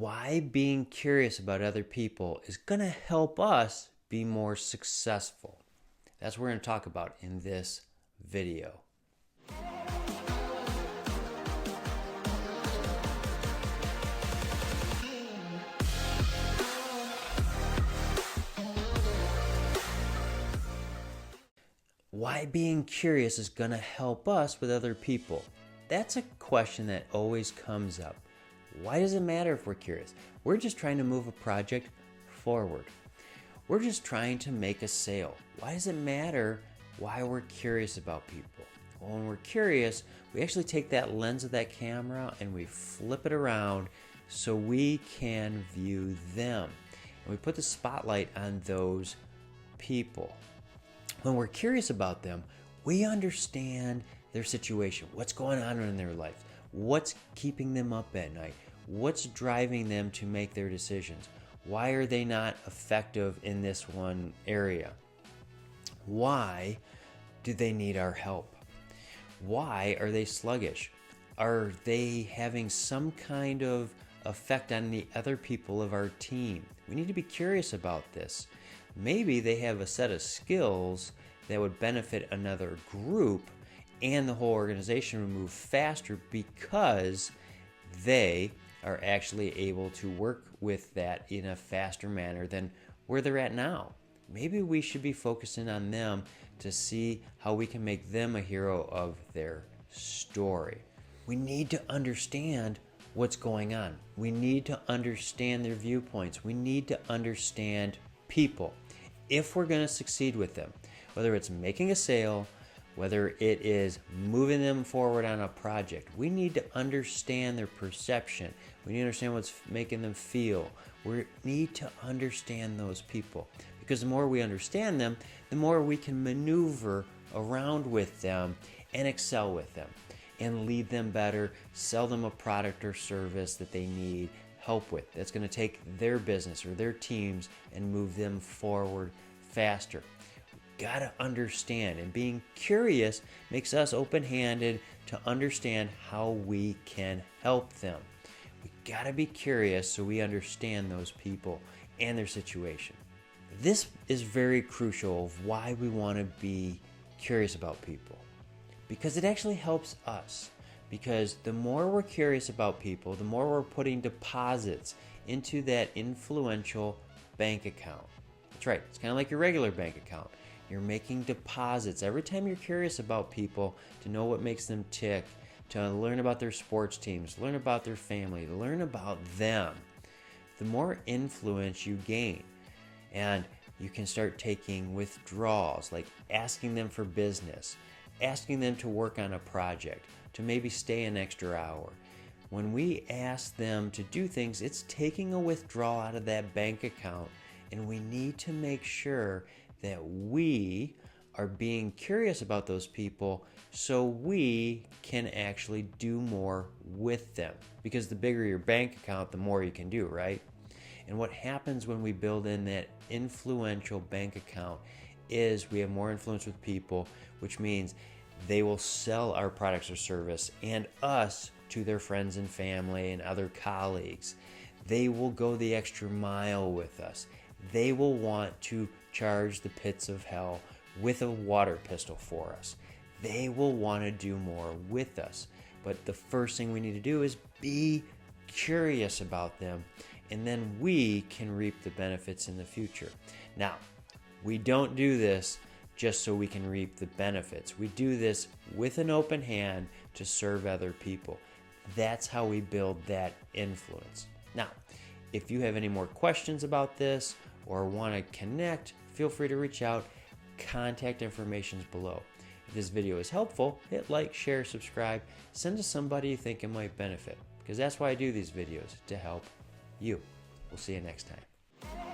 why being curious about other people is going to help us be more successful. That's what we're going to talk about in this video. Why being curious is going to help us with other people. That's a question that always comes up. Why does it matter if we're curious? We're just trying to move a project forward. We're just trying to make a sale. Why does it matter why we're curious about people? Well, when we're curious, we actually take that lens of that camera and we flip it around so we can view them. And we put the spotlight on those people. When we're curious about them, we understand their situation, what's going on in their life, what's keeping them up at night, what's driving them to make their decisions, why are they not effective in this one area, why do they need our help, why are they sluggish, are they having some kind of effect on the other people of our team. We need to be curious about this. Maybe they have a set of skills that would benefit another group and the whole organization would move faster because they are actually able to work with that in a faster manner than where they're at now. Maybe we should be focusing on them to see how we can make them a hero of their story. We need to understand what's going on. We need to understand their viewpoints. We need to understand people if we're going to succeed with them, whether it's making a sale, whether it is moving them forward on a project. We need to understand their perception. We need to understand what's making them feel. We need to understand those people, because the more we understand them, the more we can maneuver around with them and excel with them and lead them better, sell them a product or service that they need help with. That's going to take their business or their teams and move them forward faster. Gotta understand, and being curious makes us open-handed to understand how we can help them. We gotta be curious so we understand those people and their situation. This is very crucial of why we want to be curious about people, because it actually helps us. Because the more we're curious about people, the more we're putting deposits into that influential bank account. That's right, it's kind of like your regular bank account. You're making deposits every time you're curious about people to know what makes them tick, to learn about their sports teams, learn about their family, learn about them. The more influence you gain, and you can start taking withdrawals, like asking them for business, asking them to work on a project, to maybe stay an extra hour. When we ask them to do things, it's taking a withdrawal out of that bank account, and we need to make sure that we are being curious about those people so we can actually do more with them. Because the bigger your bank account, the more you can do, right? And what happens when we build in that influential bank account is we have more influence with people, which means they will sell our products or service and us to their friends and family and other colleagues. They will go the extra mile with us. They will want to charge the pits of hell with a water pistol for us. They will want to do more with us. But the first thing we need to do is be curious about them, and then we can reap the benefits in the future. Now, we don't do this just so we can reap the benefits. We do this with an open hand to serve other people. That's how we build that influence. Now, if you have any more questions about this or want to connect, feel free to reach out. Contact information is below. If this video is helpful, hit like, share, subscribe, send to somebody you think it might benefit, because that's why I do these videos, to help you. We'll see you next time.